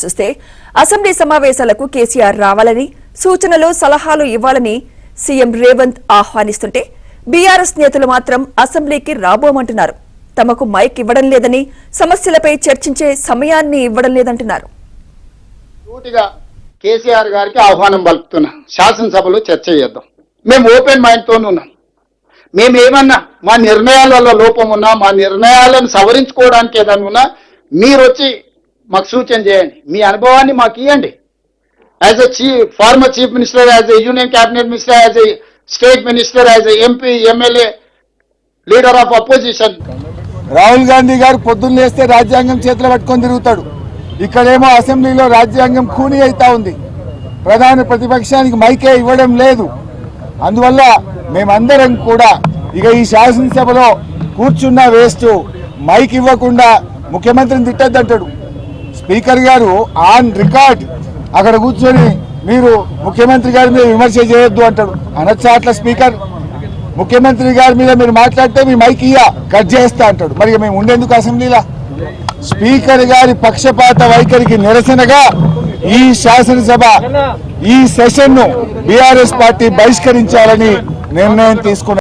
చూస్తే అసెంబ్లీ సమావేశాలకు కేసీఆర్ రావాలని సూచనలు సలహాలు ఇవ్వాలని సీఎం రేవంత్ ఆహ్వానిస్తుంటే బీఆర్ఎస్ నేతలు మాత్రం అసెంబ్లీకి రాబోమంటున్నారు. తమకు మైక్ ఇవ్వడం లేదని, సమస్యలపై చర్చించే సమయాన్ని ఇవ్వడం లేదంటున్నారు. కేసీఆర్ గారికి ఆహ్వానం పలుకుతున్నాం. శాసనసభలో చర్చ చేద్దాం. మేము ఓపెన్ మైండ్ తో ఉన్నాం. మేమేమన్నా మా నిర్ణయాలలో లోపం ఉన్నా, మా నిర్ణయాలను సవరించుకోవడానికి ఏదన్నా ఉన్నా మీరు వచ్చి మాకు సూచన చేయండి. మీ అనుభవాన్ని మాకు ఇవ్వండి. As a former chief minister, as a union cabinet minister, as a state minister, as a MP, MLA, leader of opposition. Rahul Gandhi గారు పొద్దున్న లేస్తే రాజ్యాంగం చేతిలో పట్టుకొని తిరుగుతాడు. ఇక్కడేమో అసెంబ్లీలో రాజ్యాంగం ఖూనీ అవుతా ఉంది. ప్రధాన ప్రతిపక్షానికి మైకే ఇవ్వడం లేదు. అందువల్ల మేమందరం కూడా ఇక ఈ శాసనసభలో కూర్చున్న వేస్ట్, మైక్ ఇవ్వకుండా ముఖ్యమంత్రిని తిట్టద్దంటాడు. స్పీకర్ గారు ఆన్ రికార్డ్ అక్కడ కూర్చొని మీరు ముఖ్యమంత్రి గారి మీద విమర్శ చేయొద్దు అంటాడు. అనొచ్చా అట్లా స్పీకర్? ముఖ్యమంత్రి గారి మీద మీరు మాట్లాడితే మీ మైక్ కట్ చేస్తా అంటాడు. మరి మేము ఉండేందుకు అసెంబ్లీలో? స్పీకర్ గారి పక్షపాత వైఖరికి నిరసనగా ఈ శాసనసభ ఈ సెషన్ ను బీఆర్ఎస్ పార్టీ బహిష్కరించాలని నిర్ణయం తీసుకున్నారు.